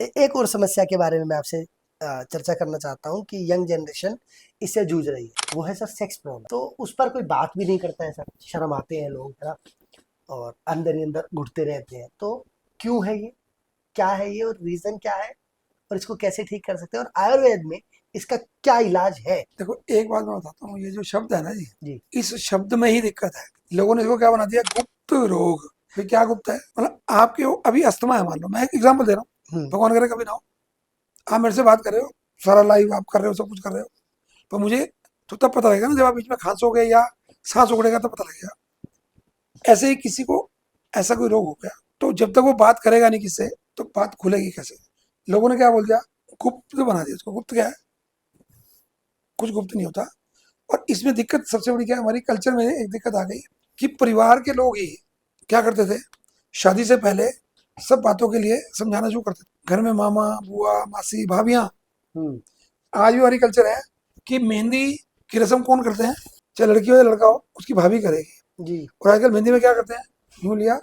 एक और समस्या के बारे में मैं आपसे चर्चा करना चाहता हूँ कि यंग जनरेशन इससे जूझ रही है, वो है सर सेक्स प्रॉब्लम। तो उस पर कोई बात भी नहीं करता है सर, शर्म आते हैं लोग, है ना, और अंदर ही अंदर घुटते रहते हैं। तो क्यों है ये, क्या है ये, और रीजन क्या है, और इसको कैसे ठीक कर सकते हैं, और आयुर्वेद में इसका क्या इलाज है? देखो, एक बात मैं बताता हूँ, ये जो शब्द है ना जी, जी। इस शब्द में ही दिक्कत है। लोगों ने इसको क्या बना दिया, गुप्त रोग। फिर क्या गुप्त है, मतलब आपके अभी अस्थमा है, मान लो, मैं एक एग्जांपल दे रहा हूँ, हम्म। भगवान करे कभी ना हो, आप मेरे से बात कर रहे हो, सारा लाइव आप कर रहे हो, सब कुछ कर रहे हो, पर मुझे तो तब पता लगेगा ना जब आप बीच में खांसोगे या सांस उगड़ेगा, तब पता लगेगा। ऐसे ही किसी को ऐसा कोई रोग हो गया, तो जब तक वो बात करेगा नहीं किससे, तो बात खुलेगी कैसे? लोगों ने क्या बोल दिया, गुप्त बना दिया उसको। गुप्त क्या है? कुछ गुप्त नहीं होता। और इसमें दिक्कत सबसे बड़ी क्या है, हमारी कल्चर में एक दिक्कत आ गई कि परिवार के लोग ही क्या करते थे, शादी से पहले सब बातों के लिए समझाना शुरू करते थे। घर में मामा, बुआ, मासी, भाभियां। हम्म। आज भी हमारी कल्चर है कि मेहंदी की रस्म कौन करते हैं, चाहे लड़की हो या लड़का हो, उसकी भाभी करेगी। जी। और आजकल मेहंदी में क्या करते हैं, यूं लिया,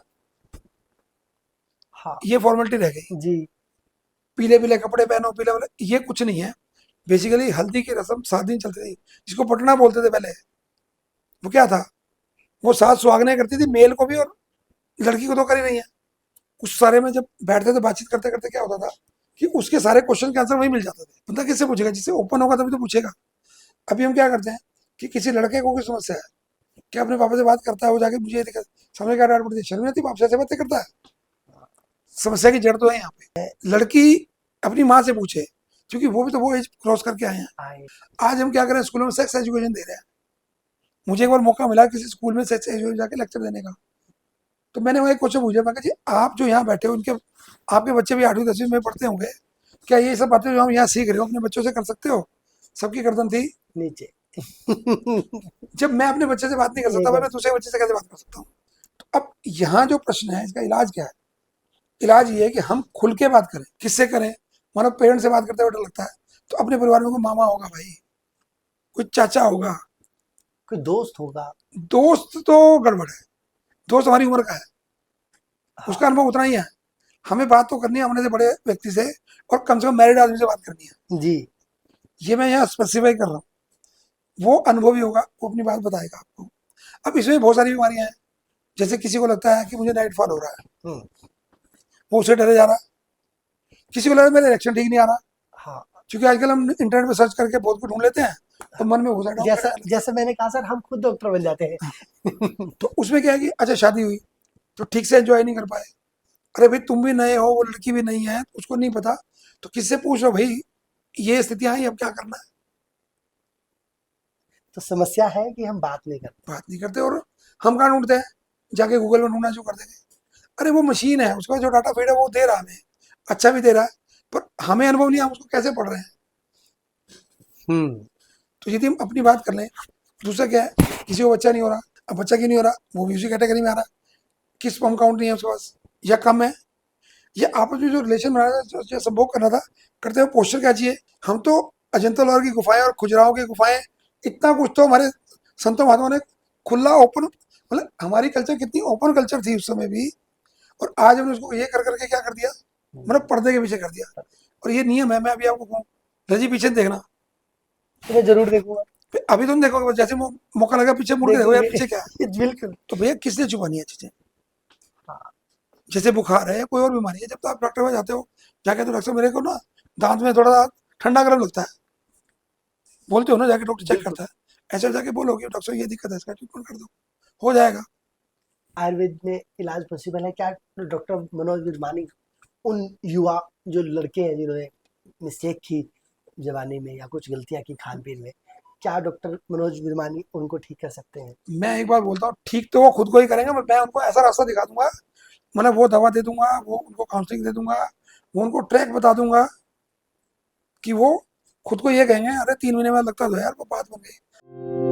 हाँ। ये फॉर्मेलिटी रह गई। जी। पीले पीले कपड़े पहनो, पीले वाले, ये कुछ नहीं है। बेसिकली हल्दी की रस्म 7 दिन चलती थी, जिसको पटना बोलते थे पहले। वो क्या था, वो सास सुहागने करती थी, मेल को भी और लड़की को तो कर ही नहीं है। उस सारे में जब बैठते थे बातचीत करते करते, क्या होता था कि उसके सारे क्वेश्चन के आंसर वही मिल जाते थे। बंदा किससे पूछेगा, जिससे ओपन होगा तभी तो पूछेगा। अभी हम क्या करते हैं कि किसी लड़के को कोई समस्या है, क्या अपने पापा से बात करता है, वो जाके मुझे ये दिक्कत, समझ क्या डांट पड़ती है, शर्म नहीं आती बाप से ऐसे बातें करता है? समस्या की जड़ तो है यहाँ पे। लड़की अपनी माँ से पूछे, क्योंकि वो भी तो वो एज क्रॉस करके आए हैं। आए। आज हम क्या करें, स्कूलों में सेक्स एजुकेशन दे रहे हैं। मुझे एक बार मौका मिला किसी स्कूल में सेक्स एजुकेशन जाके लेक्चर देने का। तो मैंने वही क्वेश्चन पूछा, मैं कहा जी आप जो यहाँ बैठे हो, इनके आपके बच्चे भी 8वीं 10वीं में पढ़ते होंगे, क्या ये सब बातें जो हम यहाँ सीख रहे हो अपने बच्चों से कर सकते हो? सबकी गर्दन थी नीचे। जब मैं अपने बच्चे से बात नहीं कर नहीं सकता, कर मैं सकते। दूसरे बच्चे से कैसे बात कर सकता हूँ? तो अब यहाँ जो प्रश्न है, इसका इलाज क्या है? इलाज ये है कि हम खुल के बात करें। किससे करें? मानो पेरेंट्स से बात करते हुए डर लगता है, तो अपने परिवार में कोई मामा होगा भाई, कोई चाचा होगा। कोई दोस्त होगा। दोस्त तो गड़बड़ है, दोस्त हमारी उम्र का है, हाँ। उसका अनुभव उतना ही है। हमें बात तो करनी है अपने से बड़े व्यक्ति से, और कम से कम मैरिड आदमी से बात करनी है। जी। ये मैं यहाँ स्पेसिफाई कर रहा हूँ। वो अनुभवी होगा, वो अपनी बात बताएगा आपको। अब इसमें बहुत सारी बीमारियां हैं। जैसे किसी को लगता है कि मुझे नाइट फॉल हो रहा है, हम्म। वो उसे डरे जा रहा है। किसी को लग रहा है मेरा इलेक्शन ठीक नहीं आ रहा, हाँ। क्योंकि आजकल हम इंटरनेट पे सर्च करके बहुत कुछ ढूंढ लेते हैं, तो मन में घुसा डाउट जैसा करने लगता जैसे मैंने कहा सर, हम खुद डॉक्टर बन जाते है। हैं। तो उसमें क्या है कि अच्छा शादी हुई तो ठीक से एंजॉय नहीं कर पाए। अरे भाई तुम भी नए हो, वो लड़की भी नहीं है, उसको नहीं पता, तो किससे पूछ लो भाई, ये स्थितियां आई, अब क्या करना है? तो समस्या है कि हम बात नहीं करते। बात नहीं करते। और हम कहाँ ढूंढते हैं, जाके गूगल में ढूंढना शुरू कर देंगे। अरे वो मशीन है, उसका जो डाटा फीड है वो दे रहा है हमें, अच्छा भी दे रहा है, पर हमें अनुभव नहीं है, हम उसको कैसे पढ़ रहे हैं? हम्म। तो यदि हम अपनी बात कर लें। दूसरा क्या है, किसी को बच्चा नहीं हो रहा, अब बच्चा क्यों नहीं हो रहा, वो भी उसी कैटेगरी में आ रहा है, कि स्पर्म काउंट नहीं है उसके पास, या कम है, या आपस में जो रिलेशन बनाना था, जो संभोग करना था, करते हुए पोस्टर क्या चाहिए। हम तो अजंता लॉर की गुफाएं और खुजराहों की गुफाएं, इतना कुछ तो हमारे संतों महात्माओं ने खुला ओपन, मतलब हमारी कल्चर कितनी ओपन कल्चर थी उस समय भी। और आज हमने उसको ये कर करके क्या कर दिया, मतलब पर्दे के पीछे कर दिया। और ये नियम है, मैं अभी आपको कहूँ, रजी पीछे देखना। तो मैं जरूर देखूंगा। अभी तुम देखोगे, जैसे मौका लगा पीछे मुड़ के देखो यार, देखेंगे। पीछे क्या है। बिल्कुल। तो भैया किसने छुपानी है चीजें? हाँ। जैसे बुखार है या कोई और बीमारी है, जब तो आप डॉक्टर के पास जाते हो, जाके तो डॉक्टर साहब मेरे को ना दांत में थोड़ा ठंडा गर्म लगता है, बोलते हो ना, जाके डॉक्टर चेक बिल्कुल। करता है। ऐसे जाके बोलोगे डॉक्टर साहब ये दिक्कत है, इसका ट्रीटमेंट कर दो, हो जाएगा। आयुर्वेद में इलाज पॉसिबल है क्या? डॉक्टर मनोज विरमानी उन युवा जो लड़के हैं जिन्होंने मिस्टेक की जवानी में या कुछ गलतियां की खान पीन में, क्या डॉक्टर मनोज विरमानी उनको ठीक कर सकते हैं? मैं एक बार बोलता हूँ, ठीक तो वो खुद को ही करेंगे, मैं उनको ऐसा रास्ता दिखा दूंगा, मतलब वो दवा दे दूंगा, वो उनको काउंसलिंग दे दूंगा, वो उनको ट्रैक बता दूंगा, कि वो खुद को ये कहेंगे अरे 3 महीने में लगता तो यार वो बात बन गई।